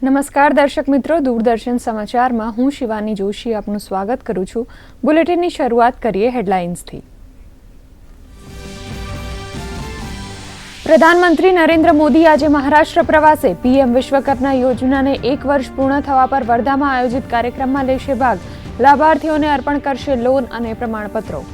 નમસ્કાર દર્શક મિત્રો, દૂરદર્શન સમાચારમાં હું શિવાની જોશી આપનું સ્વાગત કરું છું। બુલેટિનની શરૂઆત કરીએ હેડલાઇન્સથી। પ્રધાનમંત્રી નરેન્દ્ર મોદી આજે મહારાષ્ટ્ર પ્રવાસે। પીએમ વિશ્વકર્મા યોજનાને 1 વર્ષ પૂર્ણ થવા પર વર્ધામાં આયોજિત કાર્યક્રમમાં લેશે ભાગ। લાભાર્થીઓને અર્પણ કરશે લોન અને પ્રમાણપત્રો।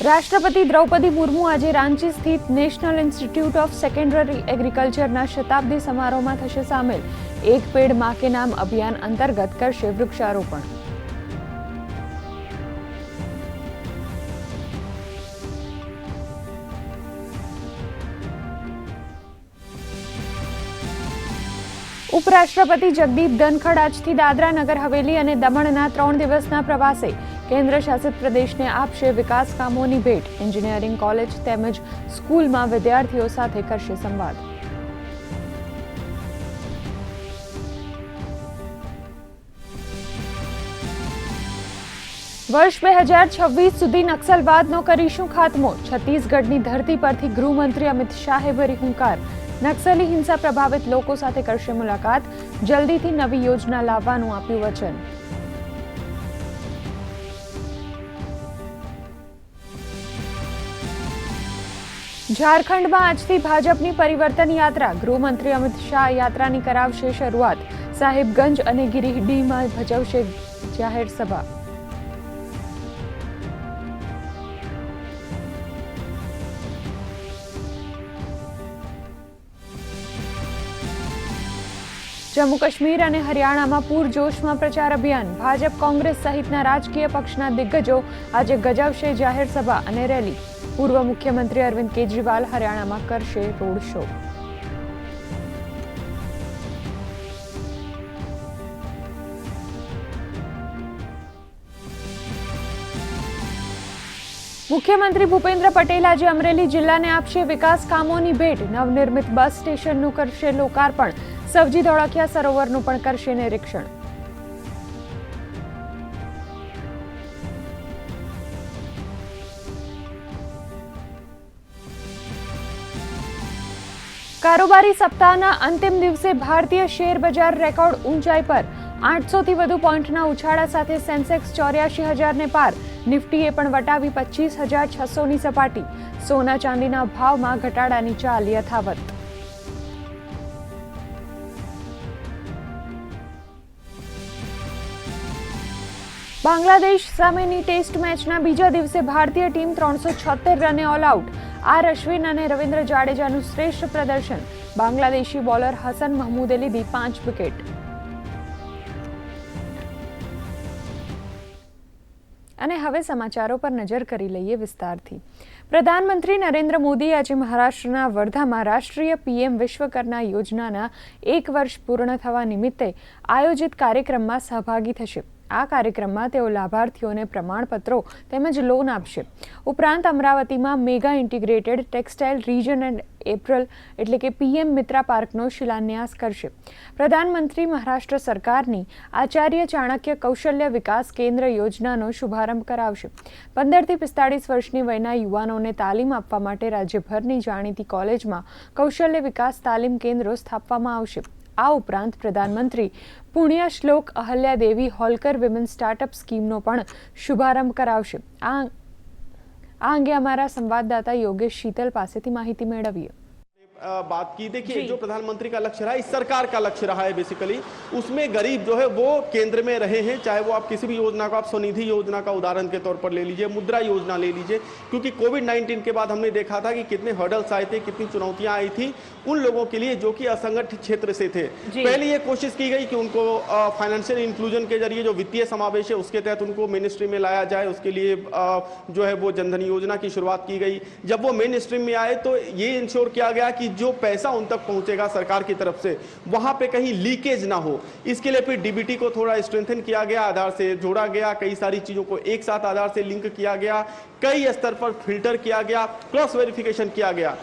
રાષ્ટ્રપતિ દ્રૌપદી મુર્મુ આજે રાંચી સ્થિત નેશનલ ઇન્સ્ટિટ્યૂટ ઓફ સેકન્ડરી એગ્રીકલ્ચરના શતાબ્દી સમારોહમાં થશે સામેલ। એક પેડ માં કે નામ અભિયાન અંતર્ગત કરશે વૃક્ષારોપણ। ઉપરાષ્ટ્રપતિ જગદીપ ધનખડ આજથી દાદરા નગર હવેલી અને દમણના 3 દિવસના પ્રવાસે। કેન્દ્ર શાસિત પ્રદેશને આપશે વિકાસ કામોની ભેટ। એન્જિનિયરિંગ કોલેજ તેમજ સ્કૂલમાં વિદ્યાર્થીઓ સાથે કરશે સંવાદ। વર્ષ 2026 સુધી નક્સલવાદનો કરીશું ખાત્મો। છત્તીસગઢની ધરતી પરથી ગૃહમંત્રી અમિત શાહે ભરી હુંકાર। નક્સલી હિંસા પ્રભાવિત લોકો સાથે કરશે મુલાકાત। જલ્દીથી નવી યોજના લાવવાનું આપ્યું વચન। ઝારખંડમાં આજથી ભાજપની પરિવર્તન યાત્રા। ગૃહમંત્રી અમિત શાહ યાત્રાની કરાવશે શરૂઆત। સાહિબગંજ અને ગિરિડીહમાં ભજવશે જાહેર સભા। જમ્મુ કાશ્મીર અને હરિયાણામાં પૂરજોશમાં પ્રચાર અભિયાન। ભાજપ કોંગ્રેસ સહિતના રાજકીય પક્ષના દિગ્ગજો આજે ગજવશે જાહેર સભા અને રેલી। પૂર્વ મુખ્યમંત્રી અરવિંદ કેજરીવાલ હરિયાણામાં કરશે રોડ શો। મુખ્યમંત્રી ભૂપેન્દ્ર પટેલ આજે અમરેલી જિલ્લાને આપશે વિકાસ કામોની ભેટ। નવનિર્મિત બસ સ્ટેશનનું કરશે લોકાર્પણ। સવજી ધોળકિયા સરોવરનું પણ કરશે નિરીક્ષણ। કારોબારી સપ્તાહના અંતિમ દિવસે ભારતીય શેર બજાર રેકોર્ડ ઊંચાઈ પર। 800 થી વધુ પોઈન્ટના ઉછાળા સાથે સેન્સેક્સ 84,000ને પાર। નિફ્ટીએ પણ વટાવી 25,600ની સપાટી। સોના ચાંદીના ભાવમાં ઘટાડાની ચાલ યથાવત। બાંગ્લાદેશ સામેની ટેસ્ટ મેચના બીજા દિવસે ભારતીય ટીમ 376 રને ઓલ આઉટ। આર અશ્વિન અને રવિન્દ્ર જાડેજાનું શ્રેષ્ઠ પ્રદર્શન। બાંગ્લાદેશી બોલર હસન મહમૂદે લીધી 5 વિકેટ। અને હવે સમાચારો પર નજર કરી લઈએ વિસ્તારથી। પ્રધાનમંત્રી નરેન્દ્ર મોદી આજે મહારાષ્ટ્રના વર્ધામાં રાષ્ટ્રીય પીએમ વિશ્વકર્મા યોજનાના 1 વર્ષ પૂર્ણ થવા નિમિત્તે આયોજિત કાર્યક્રમમાં સહભાગી થશે। આ કાર્યક્રમમાં તેઓ લાભાર્થીઓને પ્રમાણપત્રો તેમજ લોન આપશે। ઉપરાંત અમરાવતીમાં mega integrated textile region and apparel એટલે કે પીએમ મિત્રા પાર્કનો શિલાન્યાસ કરશે। પ્રધાનમંત્રી મહારાષ્ટ્ર સરકારની આચાર્ય ચાણક્ય કૌશલ્ય વિકાસ કેન્દ્ર યોજનાનો શુભારંભ કરાવશે। 15 થી 45 વર્ષની વયના યુવાનોને તાલીમ આપવા માટે રાજ્યભરની જાણીતી કોલેજમાં કૌશલ્ય વિકાસ તાલીમ કેન્દ્રો સ્થાપવામાં આવશે। આ ઉપરાંત પ્રધાનમંત્રી પુણ્ય શ્લોક અહલ્યાદેવી હોલકર વિમેન સ્ટાર્ટઅપ સ્કીમનો પણ શુભારંભ કરાવશે। આ અંગે અમારા સંવાદદાતા યોગેશ શીતલ પાસેથી માહિતી મેળવીએ। बात की, देखिए जो प्रधानमंत्री का लक्ष्य रहा है, इस सरकार का लक्ष्य रहा है बेसिकली, उसमें गरीब जो है वो केंद्र में रहे हैं। चाहे वो आप किसी भी योजना को, आप स्वनिधि योजना का उदाहरण के तौर पर ले लीजिए, मुद्रा योजना ले लीजिए, क्योंकि कोविड-19 के बाद हमने देखा था कि कितने हर्डल्स आए थे, कितनी चुनौतियां आई थी उन लोगों के लिए जो कि असंगठित क्षेत्र से थे। पहले ये कोशिश की गई कि उनको फाइनेंशियल इंक्लूजन के जरिए जो वित्तीय समावेश है उसके तहत उनको मेन स्ट्रीम में लाया जाए। उसके लिए जो है वो जनधन योजना की शुरुआत की गई। जब वो मेन स्ट्रीम में आए तो ये इंश्योर किया गया कि जो पैसा उन तक पहुंचेगा सरकार की तरफ से वहां पे कहीं लीकेज ना हो। इसके लिए फिर डीबीटी को थोड़ा स्ट्रेंथन किया गया, आधार से जोड़ा गया, कई सारी चीजों को एक साथ आधार से लिंक किया गया, कई स्तर पर फिल्टर किया गया, क्रॉस वेरिफिकेशन किया गया।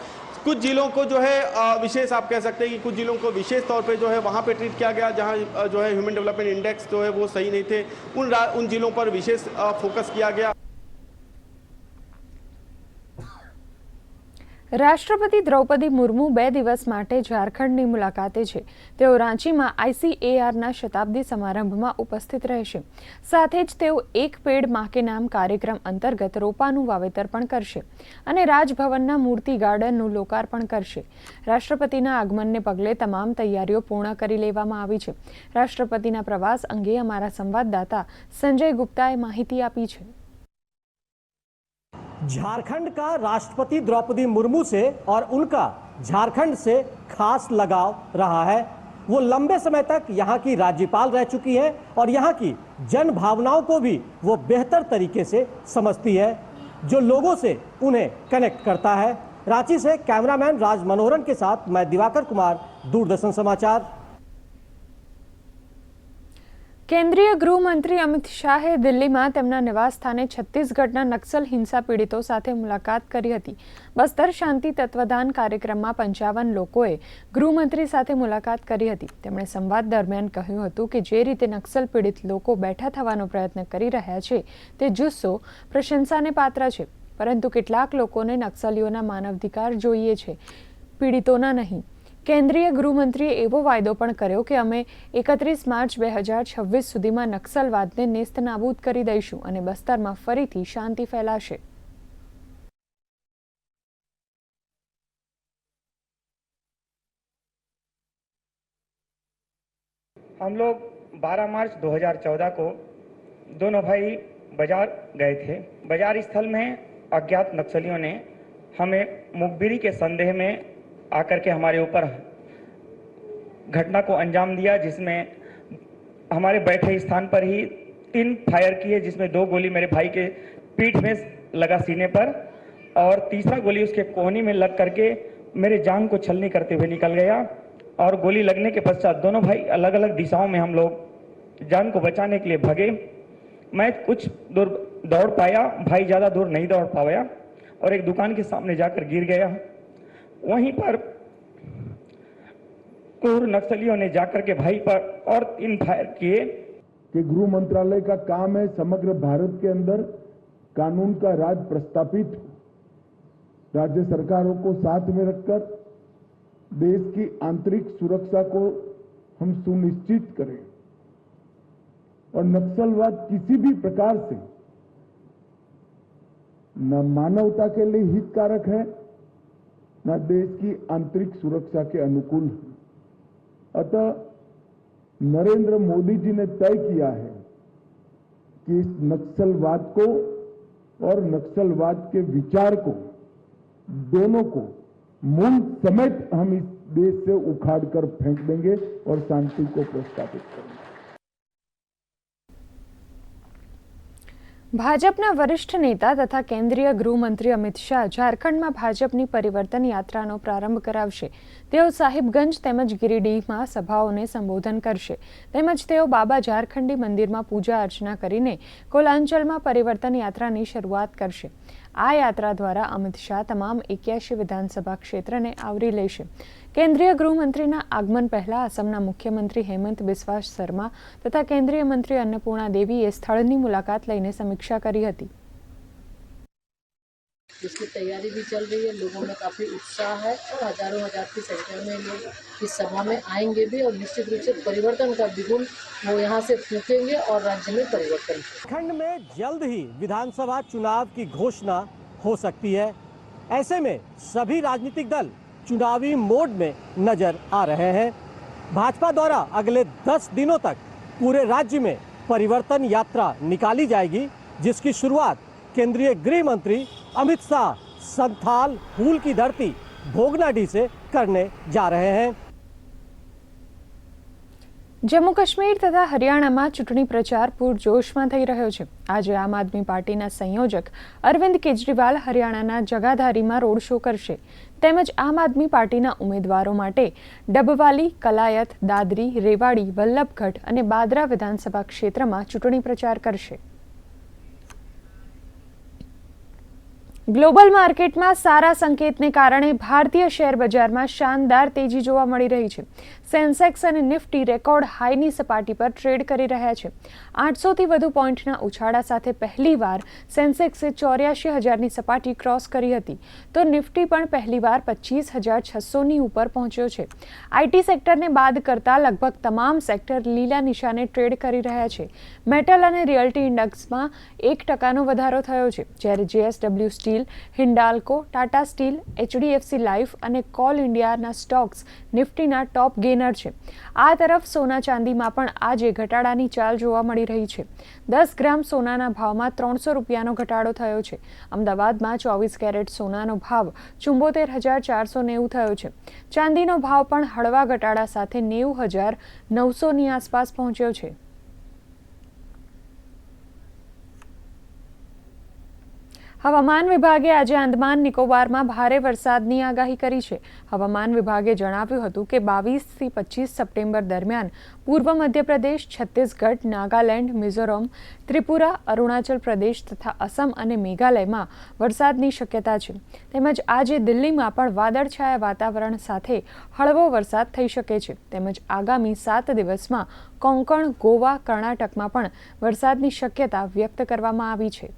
कुछ जिलों को जो है विशेष आप कह सकते हैं कि कुछ जिलों को विशेष तौर पे जो है वहाँ पे ट्रीट किया गया, जहाँ जो है ह्यूमन डेवलपमेंट इंडेक्स जो है वो सही नहीं थे, उन जिलों पर विशेष फोकस किया गया। રાષ્ટ્રપતિ દ્રૌપદી મુર્મુ 2 દિવસ માટે ઝારખંડની મુલાકાતે છે। તેઓ રાંચીમાં ICARના શતાબ્દી સમારંભમાં ઉપસ્થિત રહેશે। સાથે જ તેઓ એક પેડ માં કે નામ કાર્યક્રમ અંતર્ગત રોપાનું વાવેતર પણ કરશે અને રાજભવનના મૂર્તિ ગાર્ડનનું લોકાર્પણ કરશે। રાષ્ટ્રપતિના આગમનને પગલે તમામ તૈયારીઓ પૂર્ણ કરી લેવામાં આવી છે। રાષ્ટ્રપતિના પ્રવાસ અંગે અમારા સંવાદદાતા સંજય ગુપ્તાએ માહિતી આપી છે। झारखंड का राष्ट्रपति द्रौपदी मुर्मू से और उनका झारखंड से खास लगाव रहा है। वो लंबे समय तक यहाँ की राज्यपाल रह चुकी हैं और यहाँ की जन भावनाओं को भी वो बेहतर तरीके से समझती है, जो लोगों से उन्हें कनेक्ट करता है। रांची से कैमरामैन राज मनोहरन के साथ मैं दिवाकर कुमार, दूरदर्शन समाचार। કેન્દ્રીય ગૃહમંત્રી અમિત શાહે દિલ્હીમાં તેમના નિવાસસ્થાને છત્તીસગઢના નક્સલ હિંસા પીડિતો સાથે મુલાકાત કરી હતી। બસ્તર શાંતિ તત્વદાન કાર્યક્રમમાં 55 લોકોએ ગૃહમંત્રી સાથે મુલાકાત કરી હતી। તેમણે સંવાદ દરમિયાન કહ્યું હતું કે જે રીતે નક્સલ પીડિત લોકો બેઠા થવાનો પ્રયત્ન કરી રહ્યા છે તે જુસ્સો પ્રશંસાને પાત્ર છે, પરંતુ કેટલાક લોકોને નક્સલીઓના માનવાધિકાર જોઈએ છે, પીડિતોના નહીં। કેન્દ્રીય ગૃહમંત્રીએ એવો વાયદો પણ કર્યો કે અમે 31 માર્ચ 2026 સુધીમાં નક્સલવાદને નેસ્તનાબૂદ કરી દઈશું અને બસ્તરમાં ફરીથી શાંતિ ફેલાશે। हम लोग 12 मार्च 2014 को दोनों भाई बाजार गए थे। बाजार स्थल में अज्ञात नक्सलियों ने हमें मुखबिरी के संदेह में आकर के हमारे ऊपर घटना को अंजाम दिया, जिसमें हमारे बैठे स्थान पर ही 3 फायर किए, जिसमें 2 गोली मेरे भाई के पीठ में लगा सीने पर और तीसरा गोली उसके कोहनी में लग करके मेरे जांग को छलनी करते हुए निकल गया। और गोली लगने के पश्चात दोनों भाई अलग अलग दिशाओं में हम लोग जान को बचाने के लिए भागे। मैं कुछ दूर दौड़ पाया, भाई ज़्यादा दूर नहीं दौड़ पाया और एक दुकान के सामने जाकर गिर गया। वहीं पर क्रूर नक्सलियों ने जाकर के भाई पर और 3 फायर किए। कि गृह मंत्रालय का काम है समग्र भारत के अंदर कानून का राज प्रस्तापित हो, राज्य सरकारों को साथ में रखकर देश की आंतरिक सुरक्षा को हम सुनिश्चित करें और नक्सलवाद किसी भी प्रकार से न मानवता के लिए हितकारक है न देश की आंतरिक सुरक्षा के अनुकूल है। अतः नरेंद्र मोदी जी ने तय किया है कि इस नक्सलवाद को और नक्सलवाद के विचार को दोनों को मूल समेत हम इस देश से उखाड़कर फेंक देंगे और शांति को प्रस्तापित करेंगे। ભાજપના વરિષ્ઠ નેતા તથા કેન્દ્રીય ગૃહમંત્રી અમિત શાહ ઝારખંડમાં ભાજપની પરિવર્તન યાત્રાનો પ્રારંભ કરાવશે। તેઓ સાહિબગંજ તેમજ ગિરિડીહમાં સભાઓને સંબોધન કરશે, તેમજ તેઓ બાબા ઝારખંડી મંદિરમાં પૂજા અર્ચના કરીને કોલાંચલમાં પરિવર્તન યાત્રાની શરૂઆત કરશે। આ યાત્રા દ્વારા અમિત શાહ તમામ 81 વિધાનસભા ક્ષેત્રને આવરી લેશે। કેન્દ્રીય ગૃહમંત્રીના આગમન પહેલા અસમના મુખ્યમંત્રી હેમંત બિસ્વા શર્મા તથા કેન્દ્રીય મંત્રી અન્નપૂર્ણા દેવીએ સ્થળની મુલાકાત લઈને સમીક્ષા કરી હતી। इसकी तैयारी भी चल रही है, लोगों में काफ़ी उत्साह है और हजारों हजार की संख्या में लोग इस सभा में आएंगे भी और निश्चित रूप से परिवर्तन का बिगुल वो यहाँ से फूकेंगे और राज्य में परिवर्तन। झारखंड में जल्द ही विधानसभा चुनाव की घोषणा हो सकती है। ऐसे में सभी राजनीतिक दल चुनावी मोड में नजर आ रहे हैं। भाजपा द्वारा अगले 10 दिनों तक पूरे राज्य में परिवर्तन यात्रा निकाली जाएगी, जिसकी शुरुआत केंद्रीय गृह मंत्री अमित शाह संथाल हूल की धरती भोगनाडीह से करने जा रहे हैं। જમ્મુ કાશ્મીર તથા હરિયાણામાં ચૂંટણી પ્રચાર પૂરજોશમાં થઈ રહ્યો છે। આજે આમ આદમી પાર્ટીના સંયોજક અરવિંદ કેજરીવાલ હરિયાણાના જગાધારીમાં રોડ શો કરશે, તેમજ આમ આદમી પાર્ટીના ઉમેદવારો માટે ડબવાલી, કલાયત, દાદરી, રેવાડી, વલ્લભગઢ અને બાદરા વિધાનસભા ક્ષેત્રમાં ચૂંટણી પ્રચાર કરશે। ગ્લોબલ માર્કેટમાં સારા સંકેતને કારણે ભારતીય શેર બજારમાં શાનદાર તેજી જોવા મળી રહી છે. સેન્સેક્સ અને નિફ્ટી રેકોર્ડ હાઈની સપાટી પર ટ્રેડ કરી રહ્યા છે. 800થી વધુ પોઈન્ટના ઉછાળા સાથે પહેલીવાર સેન્સેક્સે 84,000ની સપાટી ક્રોસ કરી હતી, તો નિફ્ટી પણ પહેલીવાર 25,600ની ઉપર પહોંચ્યો છે. આઈટી સેક્ટરને બાદ કરતા લગભગ તમામ સેક્ટર લીલા નિશાને ટ્રેડ કરી રહ્યા છે. મેટલ અને રિયલ્ટી ઇન્ડેક્સમાં 1% વધારો થયો છે, જ્યારે JSW steel, Hindalco, Tata steel, HDFC life અને કોલ ઇન્ડિયાના સ્ટોક્સ નિફ્ટીના ટોપ ગેનર છે. આ તરફ સોના ચાંદીમાં પણ આજે ઘટાડાની ચાલ જોવા મળી રહી છે. 10 ગ્રામ સોનાના ભાવમાં 300 રૂપિયાનો ઘટાડો થયો છે. અમદાવાદમાં 24 કેરેટ સોનાનો ભાવ 74,490 થયો છે. ચાંદીનો ભાવ પણ હળવા ઘટાડા સાથે 90,900ની આસપાસ પહોંચ્યો છે. હવામાન વિભાગે આજે આંદમાન નિકોબારમાં ભારે વરસાદની આગાહી કરી છે. હવામાન વિભાગે જણાવ્યું હતું કે 22થી 25 સપ્ટેમ્બર દરમિયાન પૂર્વ મધ્યપ્રદેશ, છત્તીસગઢ, નાગાલેન્ડ, મિઝોરમ, ત્રિપુરા, અરુણાચલ પ્રદેશ તથા અસમ અને મેઘાલયમાં વરસાદની શક્યતા છે. તેમજ આજે દિલ્હીમાં પણ વાદળછાયા વાતાવરણ સાથે હળવો વરસાદ થઈ શકે છે. તેમજ આગામી 7 દિવસમાં કોંકણ, ગોવા, કર્ણાટકમાં પણ વરસાદની શક્યતા વ્યક્ત કરવામાં આવી છે.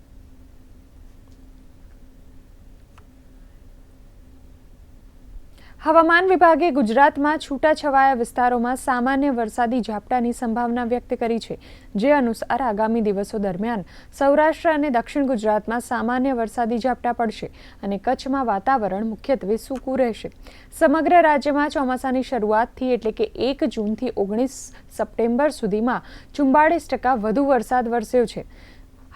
હવામાન વિભાગે ગુજરાતમાં છૂટાછવાયા વિસ્તારોમાં સામાન્ય વરસાદી ઝાપટાની સંભાવના વ્યક્ત કરી છે, જે અનુસાર આગામી દિવસો દરમિયાન સૌરાષ્ટ્ર અને દક્ષિણ ગુજરાતમાં સામાન્ય વરસાદી ઝાપટા પડશે અને કચ્છમાં વાતાવરણ મુખ્યત્વે સૂકું રહેશે. સમગ્ર રાજ્યમાં ચોમાસાની શરૂઆતથી એટલે કે 1 જૂનથી 19 સપ્ટેમ્બર સુધીમાં 44% વધુ વરસાદ વરસ્યો છે.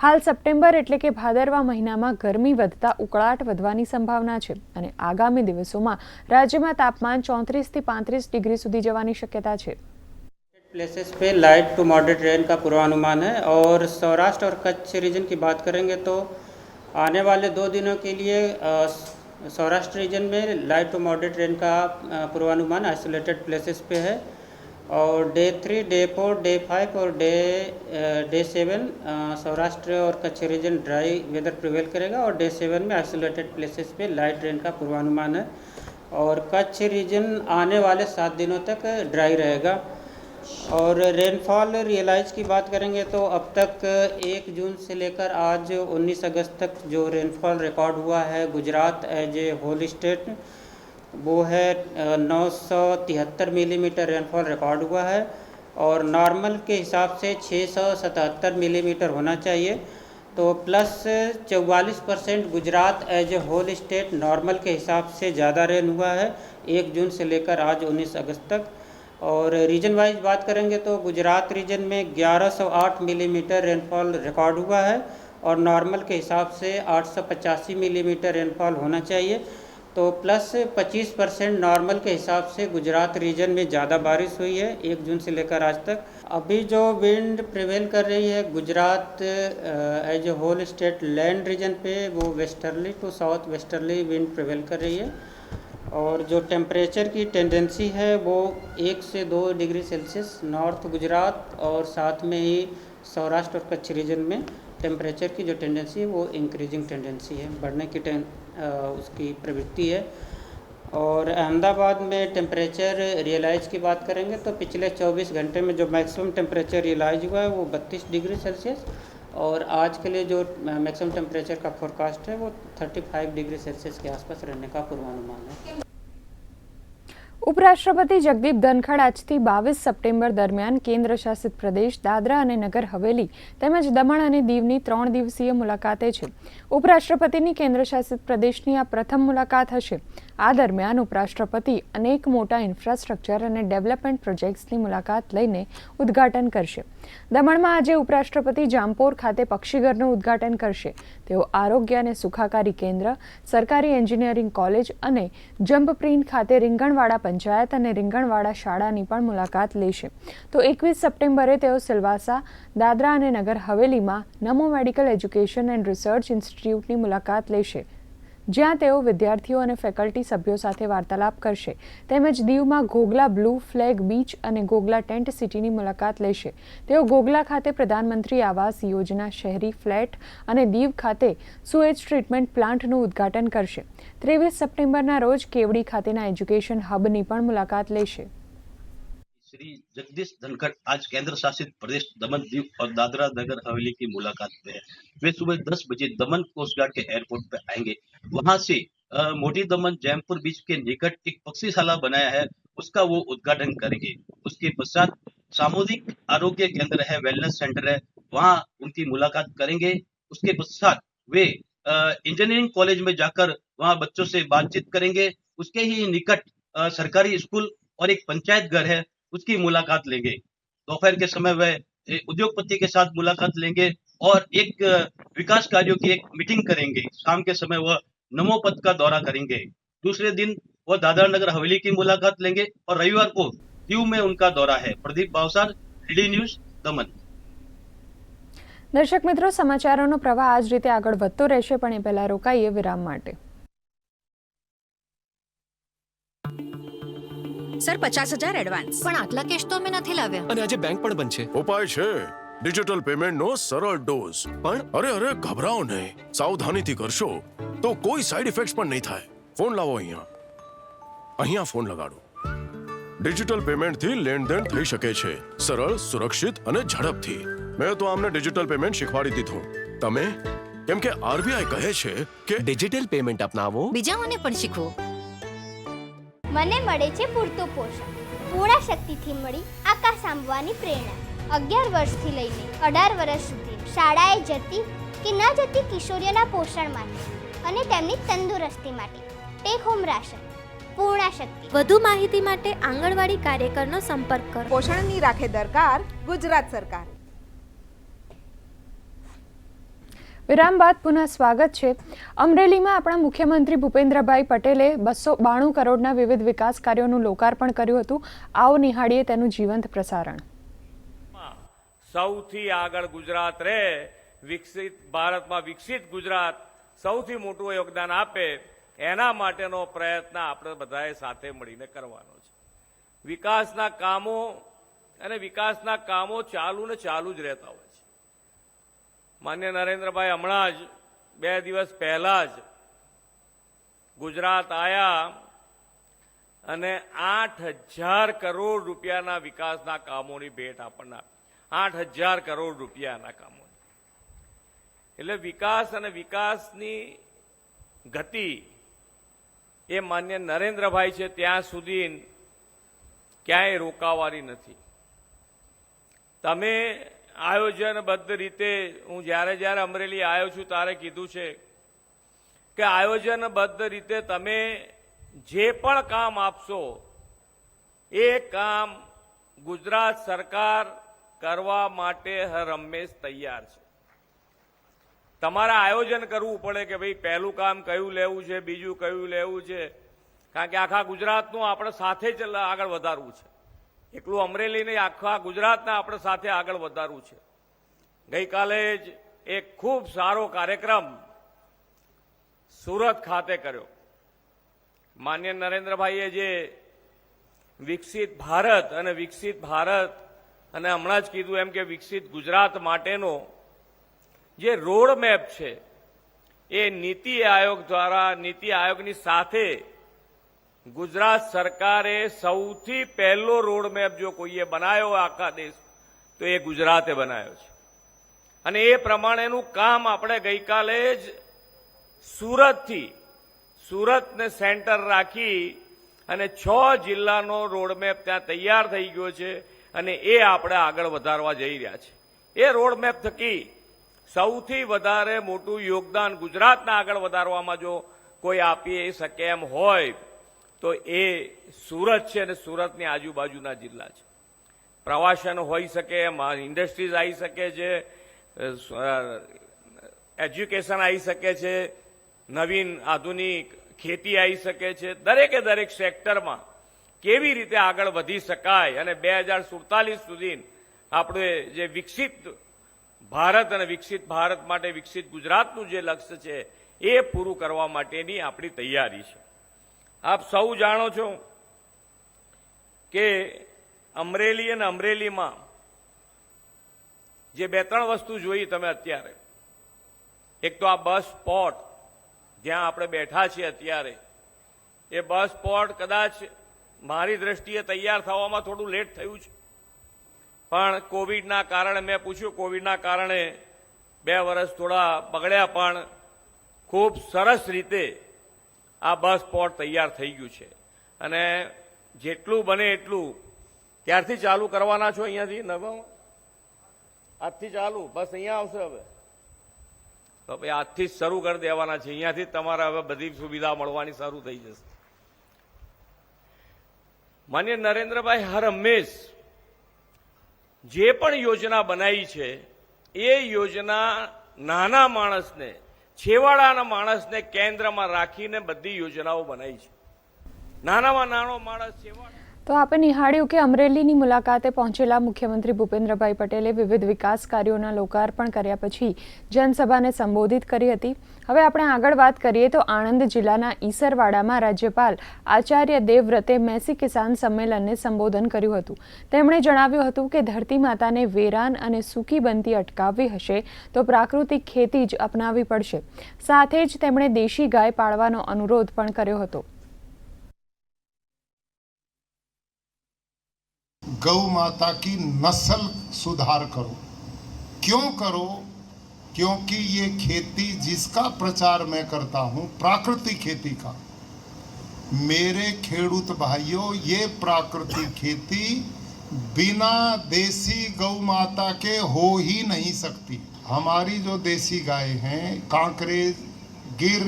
હાલ સપ્ટેમ્બર એટલે કે ભાદરવા મહિનામાં ગરમી વધતા ઉકળાટ વધવાની સંભાવના છે અને આગામી દિવસોમાં રાજ્યમાં તાપમાન 34થી 35 ડિગ્રી સુધી જવાની શક્યતા છે. प्लेसेस पे लाइट टू मॉडरेट रेन का पूर्वानुमान है और सौराष्ट्र और कच्छ रीजन की बात करेंगे तो आने वाले 2 दिनों के लिए सौराष्ट्र रीजन में लाइट टू मॉडरेट रेन का पूर्वानुमान आइसोलेटेड प्लेसेस पे है और डे 3, डे 4, डे 5 और डे 7 सौराष्ट्र और Kutch region dry weather prevail करेगा और डे 7 में आइसोलेटेड प्लेसेस पे लाइट रेन का पूर्वानुमान है और कच्छ रीजन आने वाले 7 दिनों तक ड्राई रहेगा. और रेनफॉल रियलाइज की बात करेंगे तो अब तक 1 जून से लेकर आज 19 अगस्त तक जो रेनफॉल रिकॉर्ड हुआ है Gujarat as a whole state वो है 973 मिलीमीटर रेनफॉल रिकॉर्ड हुआ है और नॉर्मल के हिसाब से 677 मिलीमीटर होना चाहिए. तो plus 44% Gujarat as a whole state normal के हिसाब से ज़्यादा रेन हुआ है 1 जून से लेकर आज 19 अगस्त तक. और रीजन वाइज बात करेंगे तो गुजरात रीजन में 1108 मिलीमीटर रेनफॉल रिकॉर्ड हुआ है और नॉर्मल के हिसाब से 885 मिलीमीटर रेनफॉल होना चाहिए. तो प्लस 25% नॉर्मल के हिसाब से गुजरात रीजन में ज़्यादा बारिश हुई है 1 जून से लेकर आज तक. अभी जो विंड प्रिवेल कर रही है Gujarat as a whole state land region पे वो westerly to south westerly wind prevail कर रही है और जो टेम्परेचर की टेंडेंसी है वो 1 से 2 डिग्री सेल्सियस नॉर्थ गुजरात और साथ में ही सौराष्ट्र और कच्छ रीजन में टेम्परेचर की जो टेंडेंसी है वो इंक्रीजिंग टेंडेंसी है, बढ़ने की उसकी प्रवृत्ति है. और अहमदाबाद में टेम्परेचर रियलाइज की बात करेंगे तो पिछले 24 घंटे में जो मैक्सिमम टेम्परेचर रियलाइज हुआ है वो 32 डिग्री सेल्सियस और आज के लिए जो मैक्सिमम टेम्परेचर का फोरकास्ट है वो 35 डिग्री सेल्सियस के आसपास रहने का पूर्वानुमान है. ઉપરાષ્ટ્રપતિ જગદીપ ધનખડ આજથી 22 સપ્ટેમ્બર દરમિયાન કેન્દ્ર શાસિત પ્રદેશ દાદરા અને નગર હવેલી તેમજ દમણ અને દીવની 3 દિવસીય મુલાકાતે છે. ઉપરાષ્ટ્રપતિની કેન્દ્ર શાસિત પ્રદેશની આ પ્રથમ મુલાકાત હશે. આ દરમિયાન ઉપરાષ્ટ્રપતિ અનેક મોટા ઇન્ફ્રાસ્ટ્રક્ચર અને ડેવલપમેન્ટ પ્રોજેક્ટ્સની મુલાકાત લઈને ઉદ્ઘાટન કરશે. દમણમાં આજે ઉપરાષ્ટ્રપતિ જામપોર ખાતે પક્ષીઘરનું ઉદ્ઘાટન કરશે. તેઓ આરોગ્ય અને સુખાકારી કેન્દ્ર, સરકારી એન્જિનિયરિંગ કોલેજ અને જંપપ્રીન ખાતે રીંગણવાડા પંચાયત અને રીંગણવાડા શાળાની પણ મુલાકાત લેશે. તો 21 સપ્ટેમ્બરે તેઓ સિલવાસા, દાદરા અને નગર હવેલીમાં નમો મેડિકલ એજ્યુકેશન એન્ડ રિસર્ચ ઇન્સ્ટિટ્યૂટની મુલાકાત લેશે. જ્યાં તેઓ વિદ્યાર્થીઓ અને ફેકલ્ટી સભ્યો સાથે વાર્તાલાપ કરશે. તેમજ દીવમાં ઘોઘલા બ્લુ ફ્લેગ બીચ અને ઘોઘલા ટેન્ટ સિટીની મુલાકાત લેશે. તેઓ ઘોઘલા ખાતે પ્રધાનમંત્રી આવાસ યોજના શહેરી ફ્લેટ અને દીવ ખાતે સુએજ ટ્રીટમેન્ટ પ્લાન્ટનું ઉદ્ઘાટન કરશે. 23 સપ્ટેમ્બરના રોજ કેવડી ખાતેના એજ્યુકેશન હબની પણ मुलाकात लेशे. श्री जगदीश धनखड़ आज केंद्र शासित प्रदेश दमन दीव और दादरा नगर हवेली की मुलाकात पे है. वे सुबह 10 बजे दमन कोस्ट गार्ड के एयरपोर्ट पे आएंगे. वहां से मोटी दमन जयपुर बीच के निकट एक पक्षीशाला बनाया है, उसका वो उद्घाटन करेंगे. उसके पश्चात सामुदायिक आरोग्य केंद्र है, वेलनेस सेंटर है, वहां उनकी मुलाकात करेंगे. उसके पश्चात वे इंजीनियरिंग कॉलेज में जाकर वहां बच्चों से बातचीत करेंगे. उसके ही निकट सरकारी स्कूल और एक पंचायत घर है, उसकी मुलाकात लेंगे. दोपहर के समय वह उद्योगपति के साथ मुलाकात लेंगे और एक विकास कार्यों की एक मीटिंग करेंगे. शाम के समय वह नमो पथ का दौरा करेंगे. दूसरे दिन वह दादरा नगर हवेली की मुलाकात लेंगे और रविवार को दीव में उनका दौरा है. प्रदीप भावसार, डीडी न्यूज, दमन. દર્શક મિત્રો, સમાચારોનો પ્રવાહ આ જ રીતે આગળ વધતો રહેશે, પણ એ પહેલા રોકાઈએ વિરામ માટે. Sir 50,000 advance. પણ આટલા કેશ તો અમે નથી લાવ્યા. અને આજે બેંક પણ બંધ છે. ઉપાય છે, ડિજિટલ પેમેન્ટનો સરળ ડોઝ. પણ અરે ગભરાઓ નહીં, સાવધાનીથી કરશો તો કોઈ સાઈડ ઇફેક્ટ્સ પણ નહીં થાય. ફોન લાવો અહીંયા ફોન લગાડો. ડિજિટલ પેમેન્ટથી લેણદેણ થઈ શકે છે, સરળ, સુરક્ષિત અને ઝડપથી. મેં તો આમને ડિજિટલ પેમેન્ટ શીખવાડી દીધું. તમે? કેમ કે આરબીઆઈ કહે છે કે ડિજિટલ પેમેન્ટ અપનાવો, બીજાઓને પણ શીખવો. મને મળે છે પૂરતું પોષણ. પૂર્ણ શક્તિથી મળી આકાશ આંબવાની પ્રેરણા. 11 વર્ષથી લઈને 18 વર્ષ સુધી શાળાએ જતી કે ન જતી કિશોરીઓના પોષણ માટે અને તેમની તંદુરસ્તી માટે ટેક હોમ રાશન. પૂર્ણ શક્તિ. વધુ માહિતી માટે આંગણવાડી કાર્યકરનો સંપર્ક કરો. પોષણની રાખે દરકાર ગુજરાત સરકાર. વિરામ બાદ પુનઃ સ્વાગત છે. અમરેલીમાં આપણા મુખ્યમંત્રી ભૂપેન્દ્રભાઈ પટેલે 292 કરોડના વિવિધ વિકાસ કાર્યોનું લોકાર્પણ કર્યું હતું. આવો નિહાળીએ તેનું જીવંત પ્રસારણ. સૌથી આગળ ગુજરાત રહે, વિકસિત ભારતમાં વિકસિત ગુજરાત સૌથી મોટું યોગદાન આપે, એના માટેનો પ્રયત્ન આપણે બધાએ સાથે મળીને કરવાનો છે. વિકાસના કામો ચાલુ ને ચાલુ જ રહેતા હોય છે. માન્ય નરેન્દ્રભાઈ હમણાં જ 2 દિવસ પહેલા જ ગુજરાત આયા અને 8,000 કરોડ રૂપિયાના વિકાસના કામોની ભેટ આપણને આપી. 8,000 કરોડ રૂપિયાના કામો. એટલે વિકાસ અને વિકાસની ગતિ એ માન્ય નરેન્દ્રભાઈ છે ત્યાં સુધી ક્યાંય રોકાવાની નથી. તમે આયોજનબદ્ધ રીતે, હું જ્યારે અમરેલી આવ્યો છું ત્યારે કીધું છે કે આયોજનબદ્ધ રીતે તમે જે પણ કામ આપશો એ કામ ગુજરાત સરકાર કરવા માટે હર હંમેશ તૈયાર છે. તમારે આયોજન કરવું પડે કે ભાઈ પહેલું કામ કયું લેવું છે, બીજું કયું લેવું છે, કારણ કે આખા ગુજરાતનું આપણે સાથે જ આગળ વધારવું છે. એકલું અમરેલી નહીં, આખા ગુજરાતને આપણે સાથે આગળ વધારવું છે. ગઈકાલે જ એક ખૂબ સારો કાર્યક્રમ સુરત ખાતે કર્યો. માન્ય નરેન્દ્રભાઈએ જે વિકસિત ભારત અને હમણાં જ કીધું એમ કે વિકસિત ગુજરાત માટેનો જે રોડ મેપ છે એ નીતિ આયોગની સાથે ગુજરાત સરકારે સૌથી પહેલો રોડ મેપ જો કોઈએ બનાવ્યો આખા દેશ તો એ ગુજરાતે બનાવ્યો છે. અને એ પ્રમાણેનું કામ આપણે ગઈકાલે જ સુરતને સેન્ટર રાખી અને 6 જિલ્લાનો રોડ મેપ ત્યાં તૈયાર થઈ ગયો છે અને એ આપણે આગળ વધારવા જઈ રહ્યા છે. એ રોડ મેપ થકી સૌથી વધારે મોટું યોગદાન ગુજરાતના આગળ વધારવામાં જો કોઈ આપી શકે એમ હોય તો એ સુરત છે અને સુરતની આજુબાજુના જિલ્લા છે. પ્રવાસન હોઈ શકે, ઇન્ડસ્ટ્રીઝ આવી શકે છે, એજ્યુકેશન આવી શકે છે, નવીન આધુનિક ખેતી આવી શકે છે. દરેક સેક્ટરમાં કેવી રીતે આગળ વધી શકાય અને 2047 સુધી આપણે જે વિકસિત ભારત અને વિકસિત ભારત માટે વિકસિત ગુજરાતનું જે લક્ષ્ય છે એ પૂરું કરવા માટેની આપણી તૈયારી છે. આપ સૌ જાણો છો કે અમરેલી અને અમરેલીમાં જે 2-3 વસ્તુ જોઈ તમે અત્યારે, એક તો આ બસ સ્પોટ જ્યાં આપણે બેઠા છીએ અત્યારે, એ બસ સ્પોટ કદાચ મારી દ્રષ્ટિએ તૈયાર થવામાં થોડું લેટ થયું છે, પણ કોવિડના કારણે, મેં પૂછ્યું, કોવિડના કારણે 2 વર્ષ થોડા બગડ્યા, પણ ખૂબ સરસ રીતે આ બસ સ્પોટ તૈયાર થઈ ગયું છે. અને જેટલું બને એટલું ક્યારથી ચાલુ કરવાના છો? અહીંયાથી નવા આજથી ચાલુ, બસ અહીંયા આવશે હવે તો ભાઈ આજથી જ શરૂ કરી દેવાના છે. અહીંયાથી તમારે હવે બધી સુવિધા મળવાની શરૂ થઈ જશે. માનનીય નરેન્દ્રભાઈ હર હંમેશ જે પણ યોજના બનાવી છે એ યોજના નાના માણસને, છેવાડાના માણસને કેન્દ્રમાં રાખીને બધી યોજનાઓ બનાવી છે. નાનામાં નાનો માણસ, છેવાડા. તો આપણે નિહાળ્યું કે અમરેલીની મુલાકાતે પહોંચેલા મુખ્યમંત્રી ભૂપેન્દ્રભાઈ પટેલે વિવિધ વિકાસ કાર્યોના લોકાર્પણ કર્યા પછી જનસભાને સંબોધિત કરી હતી. હવે આપણે આગળ વાત કરીએ તો આણંદ જિલ્લાના ઈસરવાડામાં રાજ્યપાલ આચાર્ય દેવવ્રતે મેસી કિસાન સંમેલનને સંબોધન કર્યું હતું. તેમણે જણાવ્યું હતું કે ધરતી માતાને વેરાન અને સૂકી બનતી અટકાવવી હશે તો પ્રાકૃતિક ખેતી જ અપનાવવી પડશે. સાથે જ તેમણે દેશી ગાય પાળવાનો અનુરોધ પણ કર્યો હતો. गौ माता की नस्ल सुधार करो. क्यों करो? क्योंकि ये खेती जिसका प्रचार मैं करता हूँ, प्राकृतिक खेती का, मेरे खेडूत भाइयों, ये प्राकृतिक खेती बिना देसी गौ माता के हो ही नहीं सकती. हमारी जो देसी गाय हैं, कांकरेज, गिर,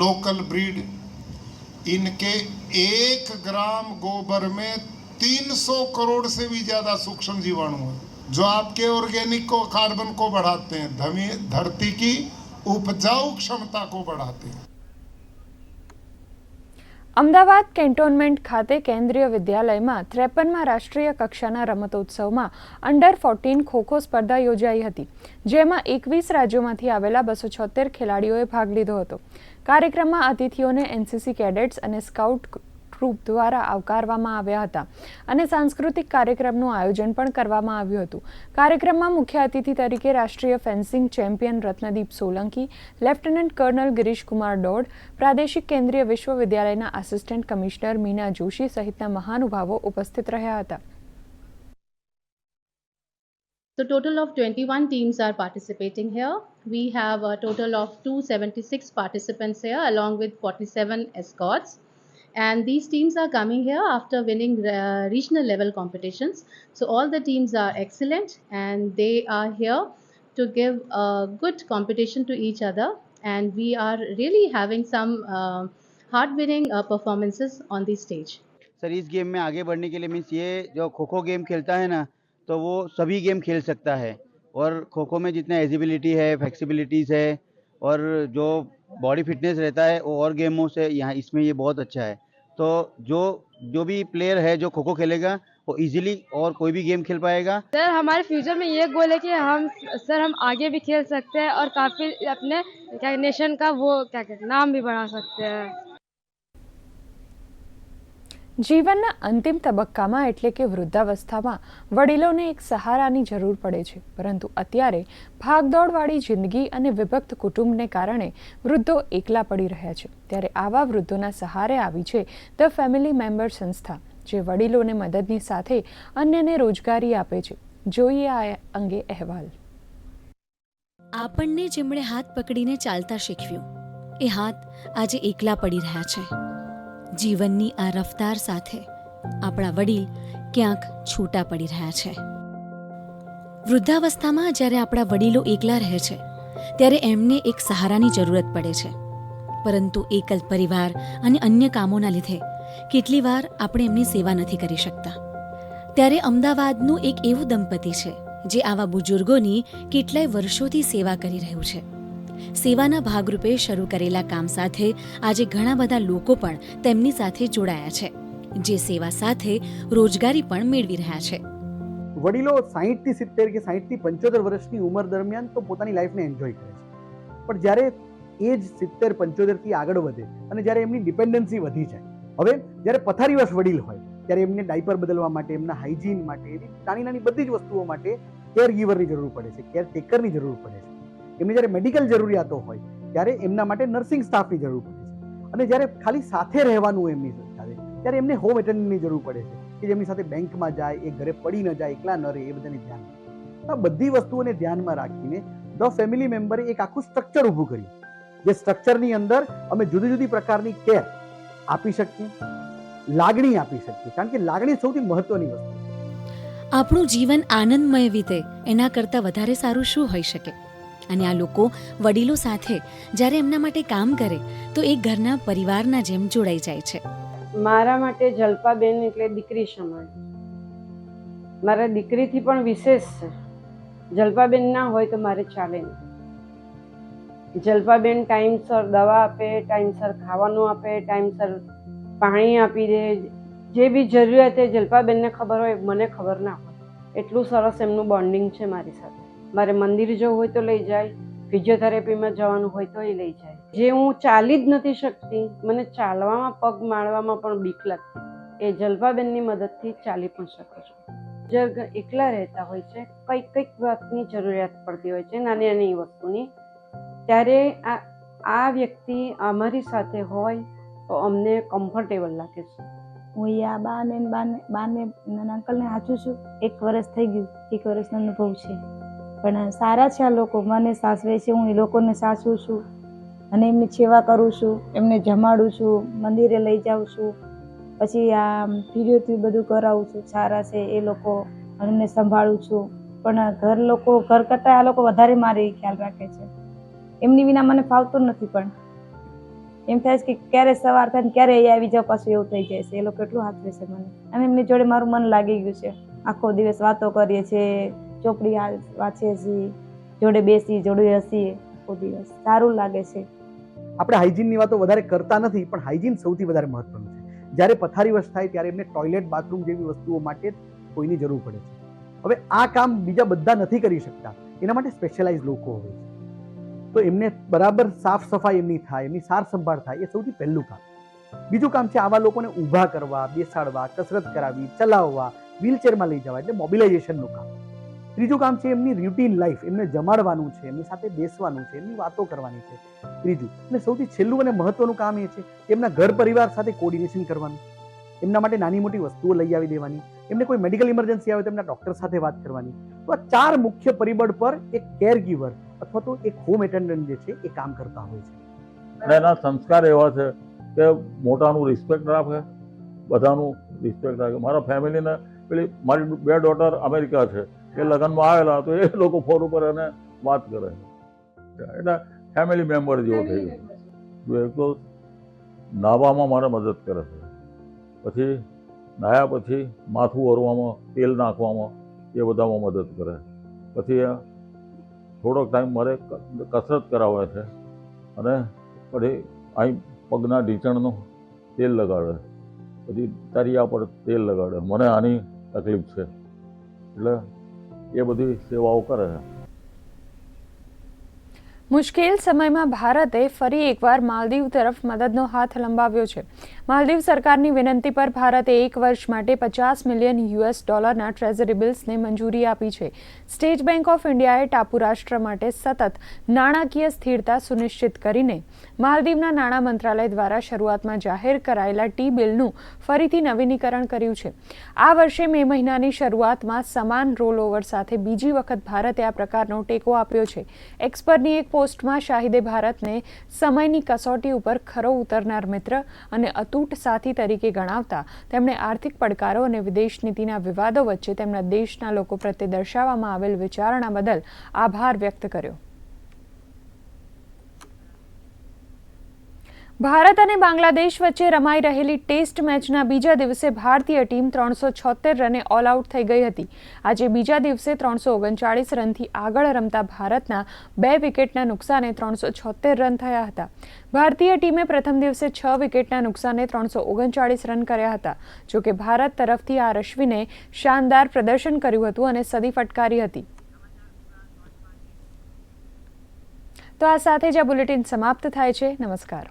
लोकल ब्रीड, इनके 1 ग्राम गोबर में 300 करोड़ से भी ज्यादा सूक्ष्म जीवाणु हैं जो आपके ऑर्गेनिक को, कार्बन को बढ़ाते हैं, धरती की उपजाऊ क्षमता को बढ़ाते हैं. અમદાવાદ કેન્ટોનમેન્ટ ખાતે કેન્દ્રીય વિદ્યાલયમાં 53મા રાષ્ટ્રીય કક્ષાના રમતોત્સવમાં અંડર 14 ખોખો સ્પર્ધા યોજાઈ હતી, જેમાં 21 રાજ્યોમાંથી આવેલા 276 ખેલાડીઓએ ભાગ લીધો હતો. કાર્યક્રમમાં અતિથિઓને એનસીસી કેડેટ્સ અને સ્કાઉટ ગ્રુપ દ્વારા આવકારવામાં આવ્યા હતા અને સાંસ્કૃતિક કાર્યક્રમનું આયોજન પણ કરવામાં આવ્યું હતું. કાર્યક્રમમાં મુખ્ય અતિથિ તરીકે રાષ્ટ્રીય fencing champion Ratnadeep Solanki, lieutenant colonel Girish Kumar Dod, પ્રાદેશિક કેન્દ્રીય વિશ્વવિદ્યાલયના આસિસ્ટન્ટ કમિશનર મીના જોશી સહિતના મહાનુભાવો ઉપસ્થિત રહ્યા હતા. So total of 21 teams are participating here. We have a total of 276 participants here along with 47 escorts. And these teams are coming here after winning regional level competitions. So all the teams are excellent and they are here to give a good competition to each other. And we are really having some heart-winning performances on the stage. Sir इस game में आगे बढ़ने के लिए means ये जो kho kho game खेलता है ना, तो वो सभी गेम खेल सकता है. और खो खो में जितना एजिबिलिटी है, फ्लेक्सिबिलिटीज़ है और जो बॉडी फिटनेस रहता है वो और गेमों से यहाँ इसमें ये बहुत अच्छा है. तो जो भी प्लेयर है जो खो खो खेलेगा वो इजीली और कोई भी गेम खेल पाएगा. सर हमारे फ्यूचर में ये गोल है कि हम आगे भी खेल सकते हैं और काफ़ी अपने क्या नेशन का वो क्या कहते हैं नाम भी बढ़ा सकते हैं. જીવનના અંતિમ તબક્કામાં એટલે કે વૃદ્ધાવસ્થામાં વડીલોને એક સહારાની જરૂર પડે છે, પરંતુ અત્યારે ભાગદોડવાળી જિંદગી અને વિભક્ત કુટુંબને કારણે વૃદ્ધો એકલા પડી રહ્યા છે. ત્યારે આવા વૃદ્ધોના સહારે આવી છે ધ ફેમિલી મેમ્બર સંસ્થા, જે વડીલોને મદદની સાથે અન્યને રોજગારી આપે છે. જોઈએ આ અંગે અહેવાલ. આપણને જેમણે હાથ પકડીને ચાલતા શીખવ્યું એ હાથ આજે એકલા પડી રહ્યા છે. જીવનની આ રફતાર સાથે આપણા વડીલ ક્યાંક છૂટા પડી રહ્યા છે. વૃદ્ધાવસ્થામાં જ્યારે આપણા વડીલો એકલા રહે છે ત્યારે એમને એક સહારાની જરૂરત પડે છે, પરંતુ એકલ પરિવાર અને અન્ય કામોના લીધે કેટલી વાર આપણે એમની સેવા નથી કરી શકતા. ત્યારે અમદાવાદનું એક એવું દંપતી છે જે આવા બુજુર્ગોની કેટલાય વર્ષોથી સેવા કરી રહ્યું છે. સેવાના ભાગરૂપે શરૂ કરેલા કામ સાથે આજે ઘણા બધા લોકો પણ તેમની સાથે જોડાયા છે, જે સેવા સાથે રોજગારી પણ મેળવી રહ્યા છે. વડીલો 60 થી 70 કે 60 થી 75 વર્ષની ઉંમર દરમિયાન તો પોતાની લાઈફને એન્જોય કરે છે, પણ જ્યારે એજ 70-75થી આગળ વધે અને જ્યારે એમની ડિપેન્ડન્સી વધી જાય, હવે જ્યારે પથારીવશ વડીલ હોય ત્યારે એમને ડાયપર બદલવા માટે, એમના હાઇજીન માટે, એવી નાની નાની બધી જ વસ્તુઓ માટે કેર ગીવરની જરૂર પડે છે, કેર ટેકરની જરૂર પડે છે. એમને જ્યારે મેડિકલ જરૂરિયાતો હોય ત્યારે એમના માટે નર્સિંગ સ્ટાફની જરૂર પડે છે, અને જ્યારે ખાલી સાથે રહેવાનું એમની સાથે ત્યારે એમને હોમ એટેન્ડન્ટની જરૂર પડે છે કે જેમની સાથે બેંકમાં જાય, એ ઘરે પડી ન જાય, એકલા ન રહે, એ બધાને ધ્યાન રાખે. આ બધી વસ્તુઓને ધ્યાનમાં રાખીને ધ ફેમિલી મેમ્બરે એક આખું સ્ટ્રક્ચર ઊભું કર્યું, જે સ્ટ્રક્ચરની અંદર અમે જુદી જુદી પ્રકારની કેર આપી શકીએ, લાગણી આપી શકીએ, કારણ કે લાગણી સૌથી મહત્વની વસ્તુ છે. આપણું જીવન આનંદમય વીતે એના કરતાં વધારે સારું શું હોઈ શકે? અને આ લોકો વડીલો સાથે જ્યારે એમના માટે કામ કરે તો એક ઘરના પરિવારના જેમ જોડાઈ જાય છે. મારા માટે જલ્પાબેન એટલે દીકરી સમાન, મારા દીકરીથી પણ વિશેષ છે. જલ્પાબેન ના હોય તો મારે ચાલે નહીં. જલ્પાબેન ટાઈમસર દવા આપે, ટાઈમસર ખાવાનું આપે, ટાઈમસર પાણી આપી દે, જે બી જરૂરિયાત એ જલ્પાબેનને ખબર હોય, મને ખબર ના હોય. એટલું સરસ એમનું બોન્ડિંગ છે મારી સાથે. મારે મંદિર જવું હોય તો લઈ જાય, ફિઝિયોથેરાપીમાં જવાનું હોય તો એ લઈ જાય. જે હું ચાલી જ નથી શકતી, મને ચાલવામાં, પગ માળવામાં પણ બીક લાગતી, એ જલ્પાબેનની મદદથી ચાલી પણ શકું છું. જે એકલા રહેતા હોય છે, કંઈક વાતની જરૂરિયાત પડતી હોય છે, નાની નાની વસ્તુની, ત્યારે આ વ્યક્તિ અમારી સાથે હોય તો અમને કમ્ફર્ટેબલ લાગે છે. હું આ બાને અંકલને હાચું છું. 1 વર્ષ થઈ ગયું, 1 વર્ષનો અનુભવ છે, પણ સારા છે આ લોકો, મને સાચવે છે, હું એ લોકોને સાચવું છું અને એમની સેવા કરું છું, એમને જમાડું છું, મંદિરે લઈ જાઉં છું, પછી આ ફિઝિયોથી બધું કરાવું છું. સારા છે એ લોકો, એમને સંભાળું છું, પણ ઘર કરતાં આ લોકો વધારે મારી ખ્યાલ રાખે છે. એમની વિના મને ફાવતું નથી, પણ એમ થાય છે કે ક્યારે સવાર થાય ને ક્યારે એ આવી જાવ, પાછું એવું થઈ જાય છે. એ લોકો એટલું હાથવે છે મને, અને એમની જોડે મારું મન લાગી ગયું છે. આખો દિવસ વાતો કરીએ છીએ, ચોપડી વાંચીએ છીએ, જોડે બેસી, જોડે હસીએ, આખો દિવસ સારું લાગે છે. આપણે હાઇજીનની વાતો વધારે કરતા નથી, પણ હાઇજીન સૌથી વધારે મહત્વનું છે. જ્યારે પથારીવશ થાય ત્યારે એમને ટોયલેટ, બાથરૂમ જેવી વસ્તુઓ માટે કોઈની જરૂર પડે છે. હવે આ કામ બીજા બધા નથી કરી શકતા, એના માટે સ્પેશિયલાઇઝ લોકો હોય છે, તો એમને બરાબર સાફ સફાઈ એમની થાય, એમની સાર સંભાળ થાય, એ સૌથી પહેલું કામ. બીજું કામ છે આવા લોકોને ઊભા કરવા, બેસાડવા, કસરત કરાવવી, ચલાવવા, વ્હીલચેરમાં લઈ જવા, એટલે મોબિલાઇઝેશનનું કામ. ત્રીજું કામ છે એમની રૂટીન લાઈફ, એમને જમાડવાનું છે, એમની સાથે બેસવાનું છે, એમની વાતો કરવાની છે. ત્રીજું અને સૌથી છેલ્લું અને મહત્વનું કામ એ છે કે એમના ઘર પરિવાર સાથે કોર્ડિનેશન કરવાનું, એમના માટે નાની મોટી વસ્તુઓ લઈ આવી દેવાની, એમને કોઈ મેડિકલ ઇમરજન્સી આવે તો એમના ડોક્ટર સાથે વાત કરવાની. તો આ 4 મુખ્ય પરિબળ પર એક કેર ગીવર અથવા તો એક હોમ એટેન્ડન્ટ જે છે એ કામ કરતા હોય છે. અને એના સંસ્કાર એવા છે કે મોટાનું રિસ્પેક્ટ રાખે, બધાનું રિસ્પેક્ટ રાખે. મારા ફેમિલીને પેલી મારી 2 ડોટર અમેરિકા છે, એ લગ્નમાં આવેલા તો એ લોકો ફોન ઉપર એને વાત કરે, એટલે ફેમિલી મેમ્બર જેવો થઈ ગયો. એક તો નાહવામાં મારે મદદ કરે છે, પછી નાહ્યા પછી માથું ઓરવામાં, તેલ નાખવામાં, એ બધામાં મદદ કરે. પછી થોડોક ટાઈમ મારે કસરત કરાવે છે, અને પછી અહીં પગના ઢીંચણનું તેલ લગાડે, પછી તરિયા પર તેલ લગાડે. મને આની તકલીફ છે એટલે એ બધી સેવાઓ કરે છે. મુશ્કેલ સમયમાં ભારતે ફરી એકવાર માલદીવ તરફ મદદનો હાથ લંબાવ્યો છે. માલદીવ સરકારની વિનંતી પર ભારતે 1 વર્ષ માટે $50 મિલિયન ટ્રેઝરી બિલ્સને મંજૂરી આપી છે. સ્ટેટ બેંક ઓફ ઇન્ડિયાએ ટાપુ રાષ્ટ્ર માટે સતત નાણાકીય સ્થિરતા સુનિશ્ચિત કરીને માલદીવના નાણાં મંત્રાલય દ્વારા શરૂઆતમાં જાહેર કરાયેલા ટી-બિલનું ફરીથી નવીનીકરણ કર્યું છે. આ વર્ષે મે મહિનાની શરૂઆતમાં સમાન રોલઓવર સાથે બીજી વખત ભારતે આ પ્રકારનો ટેકો આપ્યો છે. એક્સ પરની એક પોસ્ટમાં શાહિદે ભારતને સમયની કસોટી ઉપર ખરો ઉતરનાર મિત્ર અને અતૂટ સાથી તરીકે ગણાવતા તેમણે આર્થિક પડકારો અને વિદેશ નીતિના વિવાદો વચ્ચે તેમના દેશના લોકો પ્રત્યે દર્શાવવામાં આવેલ વિચારણા બદલ આભાર વ્યક્ત કર્યો. ભારત અને બાંગ્લાદેશ વચ્ચે રમાઈ રહેલી ટેસ્ટ મેચના બીજા દિવસે ભારતીય ટીમ 376 રને ઓલ આઉટ થઈ ગઈ હતી. આજે બીજા દિવસે 339 રનથી આગળ રમતા ભારતના 2 વિકેટના નુકસાને 376 રન થયા હતા. ભારતીય ટીમે પ્રથમ દિવસે 6 વિકેટના નુકસાને 339 રન કર્યા હતા. જોકે ભારત તરફથી આર અશ્વિને શાનદાર પ્રદર્શન કર્યું હતું અને સદી ફટકારી હતી. તો આ સાથે જ આ બુલેટિન સમાપ્ત થાય છે. નમસ્કાર.